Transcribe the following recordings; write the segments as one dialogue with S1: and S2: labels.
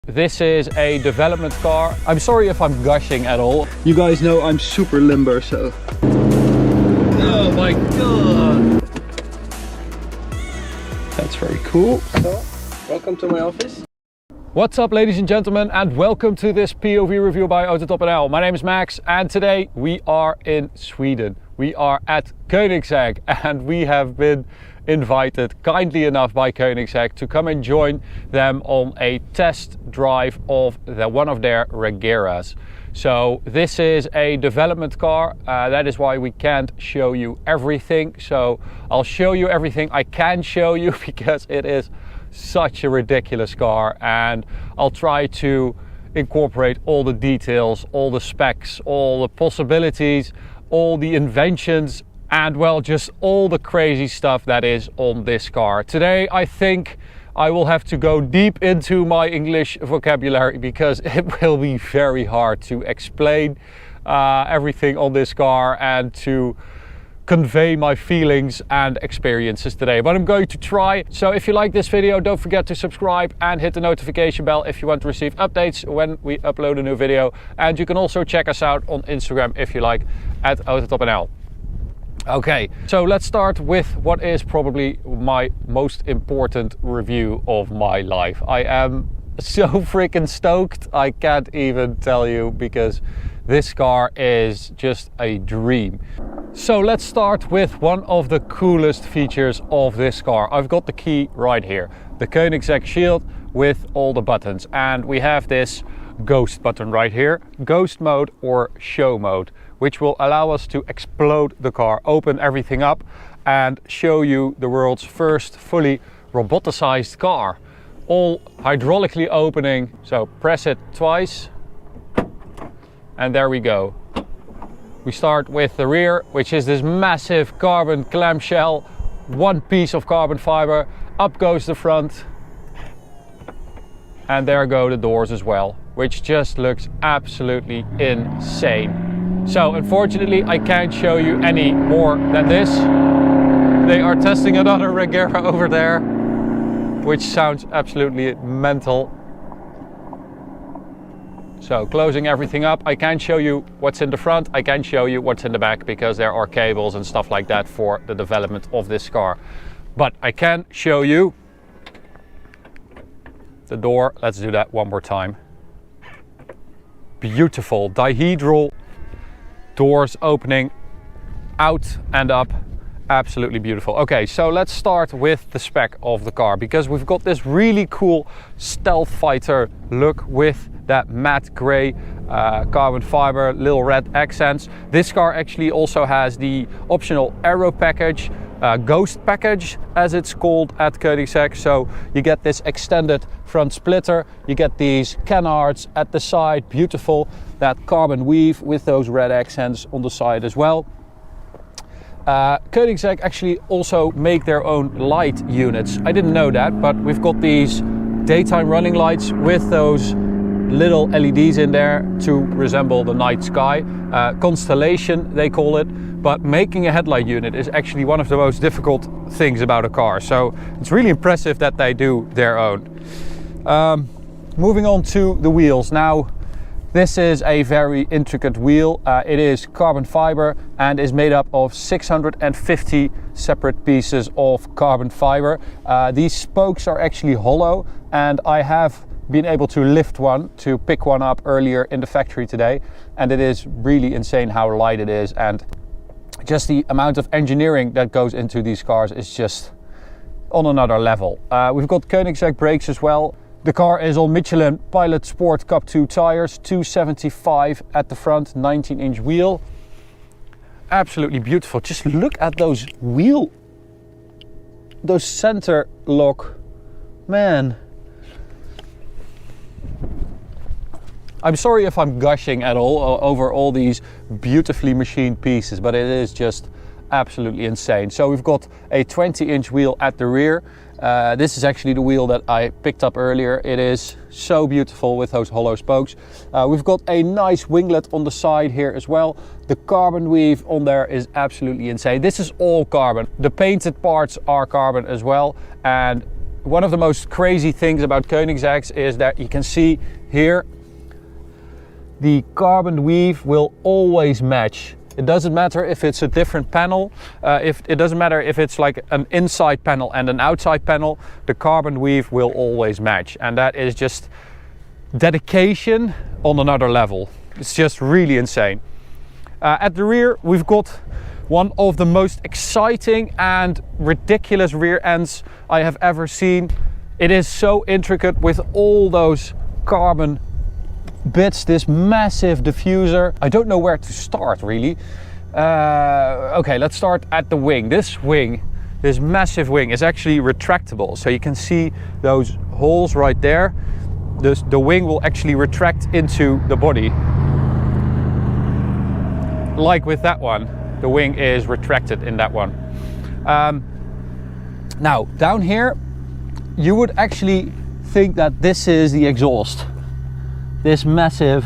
S1: This is a development car. I'm sorry if I'm gushing at all.
S2: You guys know I'm super limber, so.
S1: Oh my god!
S2: That's very cool. So, welcome to my office.
S1: What's up, ladies and gentlemen, and welcome to this POV review by Autotop.nl. My name is Max, and today we are in Sweden. We are at Koenigsegg, and we have been invited kindly enough by Koenigsegg to come and join them on a test drive of one of their Regeras. So this is a development car, that is why we can't show you everything. So I'll show you everything I can show you because it is such a ridiculous car, and I'll try to incorporate all the details, all the specs, all the possibilities, all the inventions, and well, just all the crazy stuff that is on this car. Today I think I will have to go deep into my English vocabulary because it will be very hard to explain everything on this car and to convey my feelings and experiences today, but I'm going to try. So if you like this video, don't forget to subscribe and hit the notification bell if you want to receive updates when we upload a new video. And you can also check us out on Instagram if you like, at Autotop.nl. Okay, so let's start with what is probably my most important review of my life. I am so freaking stoked, I can't even tell you, because this car is just a dream. So let's start with one of the coolest features of this car. I've got the key right here, the Koenigsegg shield with all the buttons, and we have this ghost button right here, ghost mode or show mode, which will allow us to explode the car, open everything up and show you the world's first fully roboticized car. All hydraulically opening, so press it twice and there we go. We start with the rear, which is this massive carbon clamshell, one piece of carbon fiber. Up goes the front, and there go the doors as well, which just looks absolutely insane. So unfortunately I can't show you any more than this. They are testing another Regera over there, which sounds absolutely mental. So closing everything up, I can't show you what's in the front, I can show you what's in the back because there are cables and stuff like that for the development of this car. But I can show you the door. Let's do that one more time. Beautiful dihedral doors opening out and up, absolutely beautiful. Okay, so let's start with the spec of the car, because we've got this really cool stealth fighter look with that matte gray carbon fiber, little red accents. This car actually also has the optional aero package, ghost package as it's called at Koenigsegg. So you get this extended front splitter, you get these canards at the side, beautiful, that carbon weave with those red accents on the side as well. Koenigsegg actually also make their own light units. I didn't know that, but we've got these daytime running lights with those little LEDs in there to resemble the night sky. Constellation they call it, but making a headlight unit is actually one of the most difficult things about a car. So it's really impressive that they do their own. Moving on to the wheels. Now, this is a very intricate wheel. It is carbon fiber and is made up of 650 separate pieces of carbon fiber. These spokes are actually hollow, and I have been able to lift one, to pick one up earlier in the factory today, and it is really insane how light it is, and just the amount of engineering that goes into these cars is just on another level. We've got Koenigsegg brakes as well. The car is on Michelin Pilot Sport Cup 2 tires, 275 at the front, 19-inch wheel. Absolutely beautiful. Just look at those those center lock, man. I'm sorry if I'm gushing at all over all these beautifully machined pieces, but it is just absolutely insane. So we've got a 20-inch wheel at the rear. This is actually the wheel that I picked up earlier. It is so beautiful with those hollow spokes. We've got a nice winglet on the side here as well. The carbon weave on there is absolutely insane. This is all carbon. The painted parts are carbon as well, and one of the most crazy things about Koenigseggs is that you can see here the carbon weave will always match. It doesn't matter if it's a different panel, it doesn't matter if it's like an inside panel and an outside panel, the carbon weave will always match. And that is just dedication on another level. It's just really insane. At the rear, we've got one of the most exciting and ridiculous rear ends I have ever seen. It is so intricate with all those carbon bits, this massive diffuser. I don't know where to start really. Okay, let's start at the wing. This massive wing is actually retractable. So you can see those holes right there. The wing will actually retract into the body. Like with that one, the wing is retracted in that one. Now, down here, you would actually think that this is the exhaust. This massive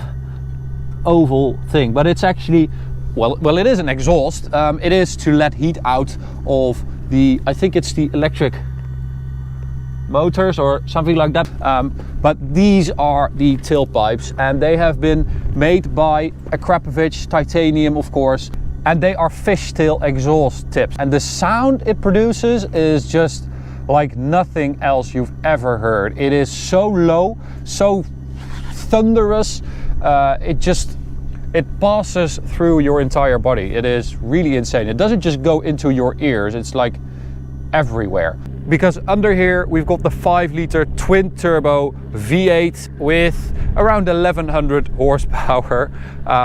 S1: oval thing, but it's actually, well, it is an exhaust. It is to let heat out of the, I think it's the electric motors or something like that. But these are the tailpipes, and they have been made by Koenigsegg titanium, of course, and they are fishtail exhaust tips. And the sound it produces is just like nothing else you've ever heard. It is so low, so thunderous, it passes through your entire body. It is really insane. It doesn't just go into your ears, it's like everywhere. Because under here we've got the 5-liter twin turbo V8 with around 1100 horsepower,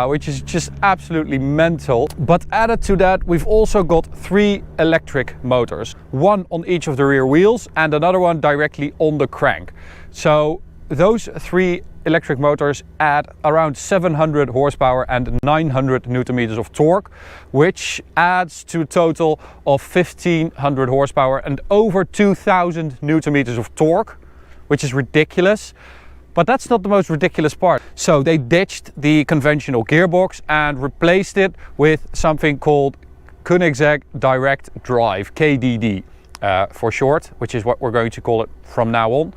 S1: which is just absolutely mental. But added to that, we've also got 3 electric motors, one on each of the rear wheels and another one directly on the crank. So those 3 electric motors add around 700 horsepower and 900 newton meters of torque, which adds to a total of 1500 horsepower and over 2000 newton meters of torque, which is ridiculous. But that's not the most ridiculous part. So they ditched the conventional gearbox and replaced it with something called Koenigsegg Direct Drive, KDD for short, which is what we're going to call it from now on.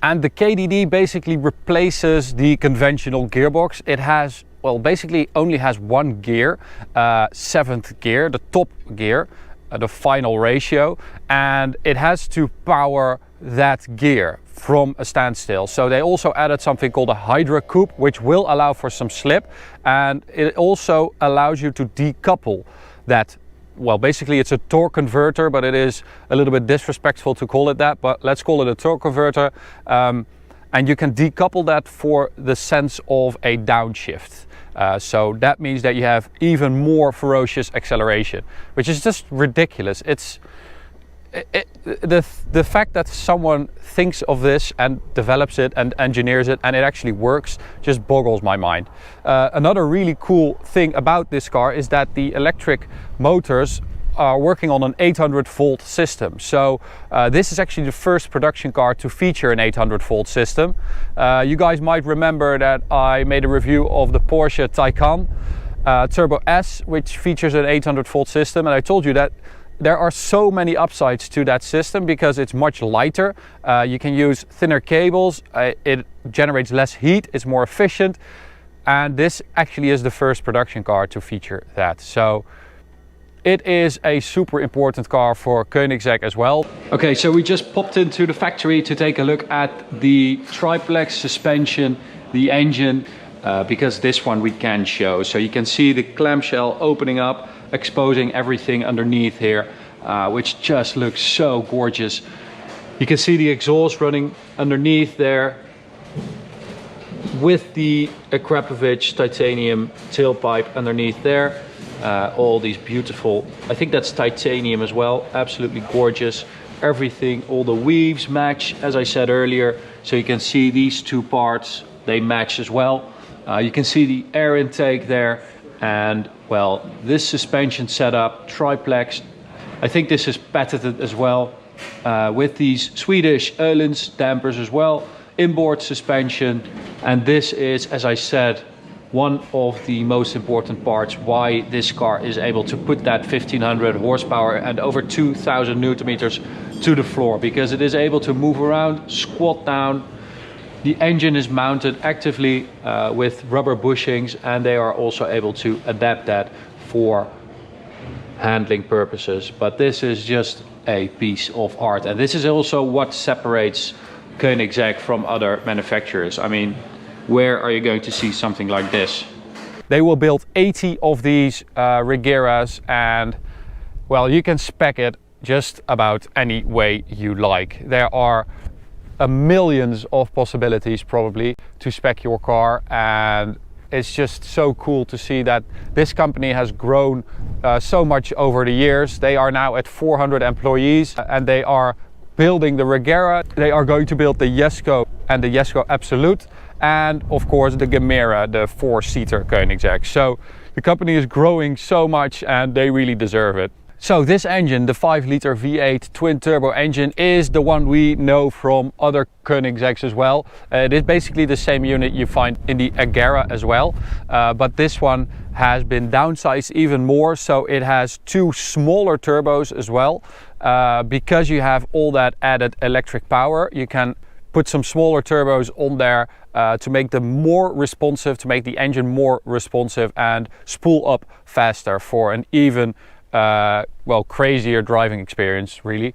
S1: And the KDD basically replaces the conventional gearbox. It has, well, basically only has one gear, 7th gear, the top gear, the final ratio, and it has to power that gear from a standstill. So they also added something called a Hydra coupe, which will allow for some slip, and it also allows you to decouple that. Well, basically it's a torque converter, but it is a little bit disrespectful to call it that, but let's call it a torque converter. And you can decouple that for the sense of a downshift. So that means that you have even more ferocious acceleration, which is just ridiculous. The fact that someone thinks of this and develops it and engineers it and it actually works just boggles my mind. Another really cool thing about this car is that the electric motors are working on an 800 volt system. So this is actually the first production car to feature an 800 volt system. You guys might remember that I made a review of the Porsche Taycan Turbo S, which features an 800 volt system, and I told you that there are so many upsides to that system because it's much lighter. You can use thinner cables, it generates less heat, it's more efficient, and this actually is the first production car to feature that. So it is a super important car for Koenigsegg as well. Okay, so we just popped into the factory to take a look at the triplex suspension, the engine, because this one we can show. So you can see the clamshell opening up, exposing everything underneath here, which just looks so gorgeous. You can see the exhaust running underneath there with the Koenigsegg titanium tailpipe underneath there. All these beautiful, I think that's titanium as well, absolutely gorgeous. Everything, all the weaves match, as I said earlier. So you can see these two parts, they match as well. You can see the air intake there, and well, this suspension setup, triplex, I think this is patented as well, with these Swedish Öhlins dampers as well, inboard suspension, and this is, as I said, one of the most important parts why this car is able to put that 1500 horsepower and over 2000 newton meters to the floor, because it is able to move around, squat down. The engine is mounted actively with rubber bushings, and they are also able to adapt that for handling purposes. But this is just a piece of art, and this is also what separates Koenigsegg from other manufacturers. I mean, where are you going to see something like this? They will build 80 of these Regeras, and well, you can spec it just about any way you like. There are millions of possibilities probably to spec your car, and it's just so cool to see that this company has grown so much over the years. They are now at 400 employees, and they are building the Regera. They are going to build the Jesko and the Jesko Absolute, and of course the Gemera, the 4-seater Koenigsegg. So the company is growing so much, and they really deserve it. So this engine, the 5-liter V8 twin turbo engine, is the one we know from other Koenigsegg's as well. It is basically the same unit you find in the Regera as well, but this one has been downsized even more, so it has 2 smaller turbos as well. Because you have all that added electric power, you can put some smaller turbos on there to make them more responsive, to make the engine more responsive and spool up faster for an even well, crazier driving experience, really.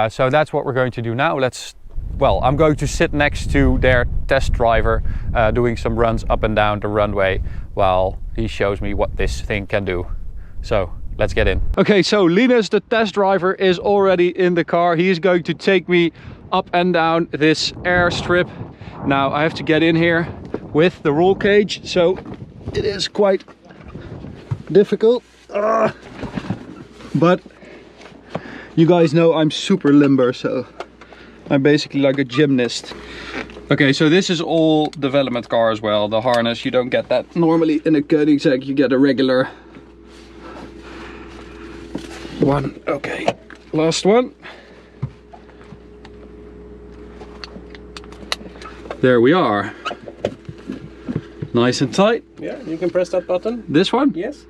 S1: So that's what we're going to do now. I'm going to sit next to their test driver doing some runs up and down the runway while he shows me what this thing can do. So let's get in. Okay, so Linus, the test driver, is already in the car. He is going to take me up and down this airstrip. Now I have to get in here with the roll cage, so it is quite difficult. But you guys know I'm super limber, so I'm basically like a gymnast. Okay, so this is all development car as well. The harness, you don't get that normally in a Koenigsegg. You get a regular one. Okay, last one. There we are. Nice and tight.
S2: Yeah, you can press that button.
S1: This one?
S2: Yes.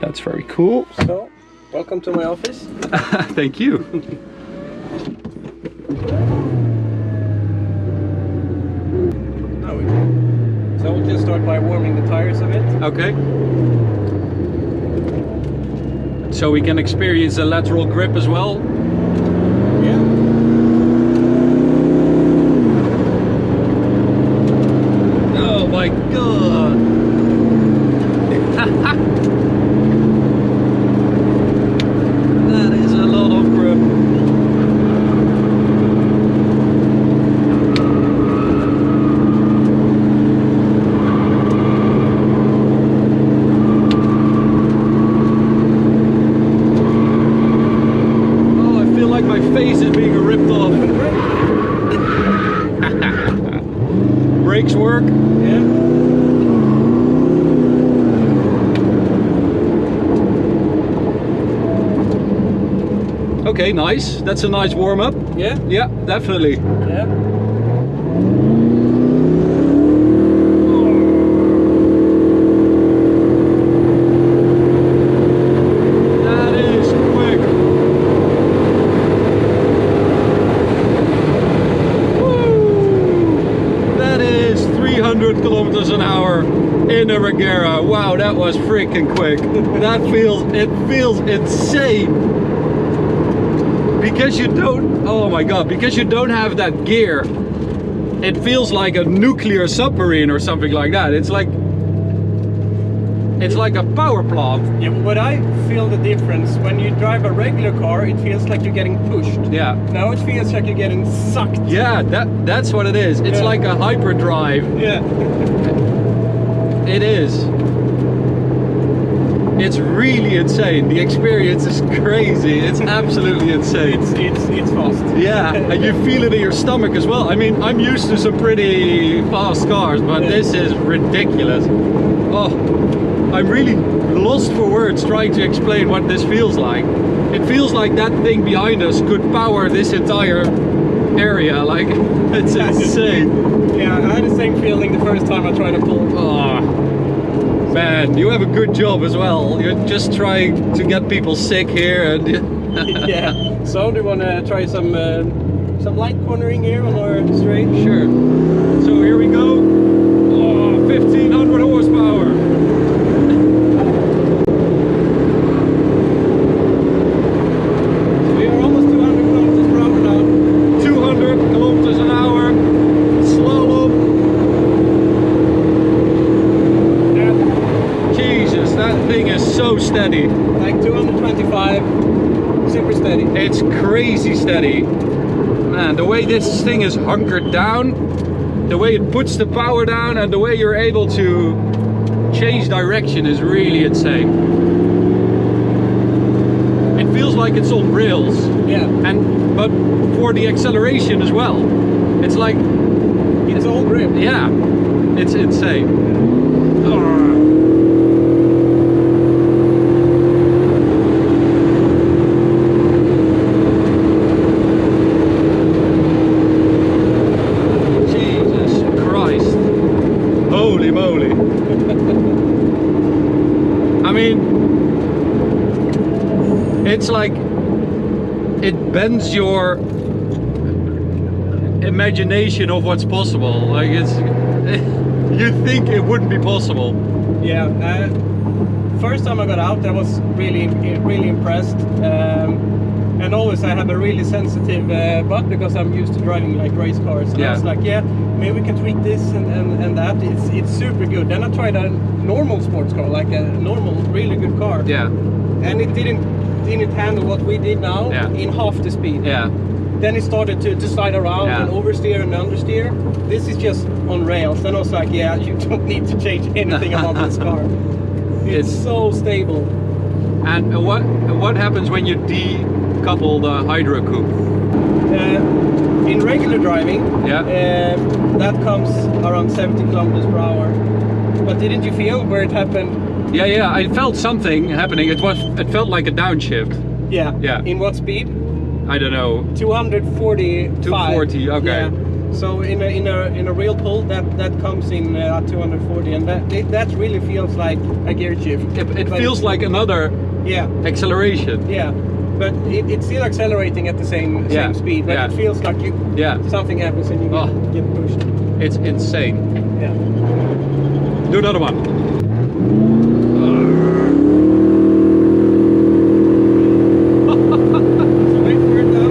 S1: That's very cool.
S2: So, welcome to my office.
S1: Thank you.
S2: So we'll just start by warming the tires a bit.
S1: Okay. So we can experience the lateral grip as well.
S2: Yeah.
S1: Oh my god. That is a lot of grip. Oh, I feel like my face is being ripped off. Brakes work?
S2: Yeah.
S1: Okay, nice. That's a nice warm-up.
S2: Yeah?
S1: Yeah, definitely.
S2: Yeah.
S1: That is quick. Woo! That is 300 kilometers an hour in a Regera. Wow, that was freaking quick. It feels insane. Because you don't, oh my god, because you don't have that gear, it feels like a nuclear submarine or something like that. It's like a power plant.
S2: Yeah, but I feel the difference. When you drive a regular car, it feels like you're getting pushed.
S1: Yeah.
S2: Now it feels like you're getting sucked.
S1: Yeah, that's what it is. It's like a hyperdrive.
S2: Yeah.
S1: It is. It's really insane. The experience is crazy. It's absolutely insane.
S2: It's fast.
S1: Yeah, and you feel it in your stomach as well. I mean, I'm used to some pretty fast cars, but this is ridiculous. Oh, I'm really lost for words trying to explain what this feels like. It feels like that thing behind us could power this entire area. Like, it's insane.
S2: Yeah, I had the same feeling the first time I tried to pull.
S1: Oh. Man, you have a good job as well. You're just trying to get people sick here, and
S2: Yeah. So do you want to try some light cornering here on our straight?
S1: Sure. So here we go. Oh, 1500 horsepower.
S2: So we are almost 200 kilometers per hour now.
S1: 200 kilometers an hour. Slalom. Jesus, that thing is so steady.
S2: Like 225, super steady.
S1: It's crazy steady. Man, the way this thing is hunkered down, the way it puts the power down, and the way you're able to change direction is really insane. It feels like it's on rails.
S2: Yeah.
S1: But for the acceleration as well. It's like,
S2: It's all grip.
S1: yeah, it's insane. Oh. Holy moly. I mean, it's like it bends your imagination of what's possible. Like it's you think it wouldn't be possible.
S2: Yeah. First time I got out, I was really impressed. And always I have a really sensitive butt because I'm used to driving like race cars. And I was like, yeah, maybe we can tweak this and that. It's super good. Then I tried a normal sports car, like a normal, really good car.
S1: Yeah.
S2: And it didn't handle what we did now in half the speed.
S1: Yeah.
S2: Then it started to slide around and oversteer and understeer. This is just on rails. Then I was like, yeah, you don't need to change anything about this car. It's so stable.
S1: And what happens when you decouple the hydro coupe?
S2: In regular driving, that comes around 70 kilometers per hour. But didn't you feel where it happened?
S1: Yeah, I felt something happening. It felt like a downshift.
S2: Yeah.
S1: Yeah.
S2: In what speed?
S1: I don't know.
S2: 245.
S1: 240. Okay.
S2: Yeah. So in a real pull, that comes in at 240, and that really feels like a gear shift.
S1: It feels like another acceleration.
S2: Yeah. But it's still accelerating at the same speed, but it feels like something happens and you get pushed.
S1: It's insane.
S2: Yeah.
S1: Do another one.
S2: So wait for it now.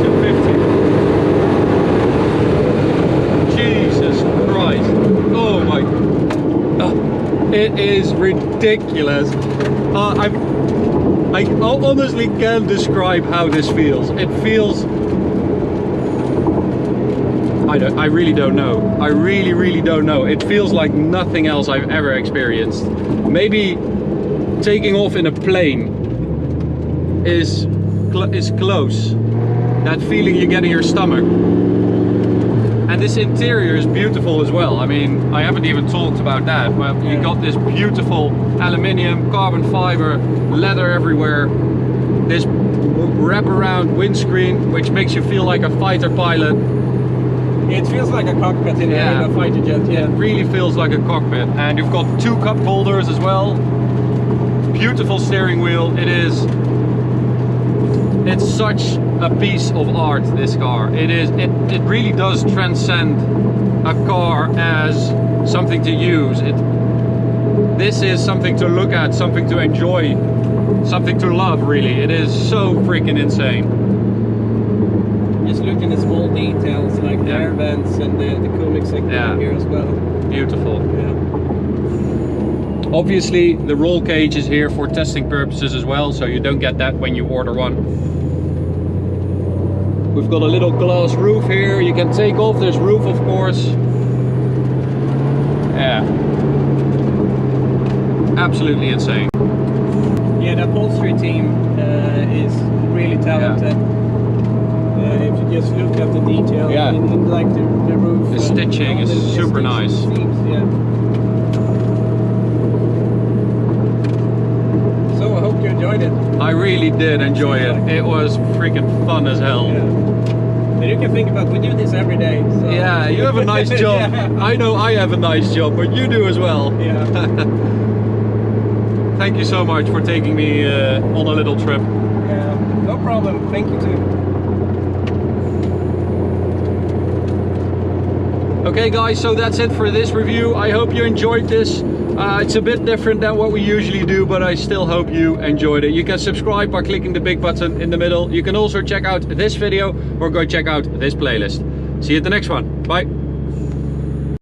S1: 250. Jesus Christ. Oh my. It is ridiculous. I honestly can't describe how this feels. It feels... I really don't know. I really don't know. It feels like nothing else I've ever experienced. Maybe taking off in a plane is close. That feeling you get in your stomach. And this interior is beautiful as well. I mean, I haven't even talked about that. Well, you got this beautiful aluminium, carbon fiber, leather everywhere. This wraparound windscreen, which makes you feel like a fighter pilot.
S2: It feels like a cockpit in a fighter jet. Yeah.
S1: It really feels like a cockpit. And you've got 2 cup holders as well. Beautiful steering wheel. It's such a piece of art, this car. It really does transcend a car as something to use. This is something to look at, something to enjoy, something to love, really. It is so freaking insane.
S2: Just looking at small details like the air vents and the Koenigsegg here as well.
S1: Beautiful.
S2: Yeah.
S1: Obviously, the roll cage is here for testing purposes as well, so you don't get that when you order one. We've got a little glass roof here. You can take off this roof, of course. Yeah. Absolutely insane.
S2: Yeah, the upholstery team is really talented. If you just look at the detail in like the roof.
S1: The stitching is super nice.
S2: Seams, So I hope you enjoyed it.
S1: I really did enjoy it. It was freaking fun as hell.
S2: Yeah. And you can think about, we do this every day. So.
S1: Yeah, you have a nice job. I know I have a nice job, but you do as well.
S2: Yeah.
S1: thank you so much for taking me on a little trip.
S2: Yeah, no problem. Thank you too.
S1: Okay guys, so that's it for this review. I hope you enjoyed this. It's a bit different than what we usually do, but I still hope you enjoyed it. You can subscribe by clicking the big button in the middle. You can also check out this video or go check out this playlist. See you at the next one. Bye.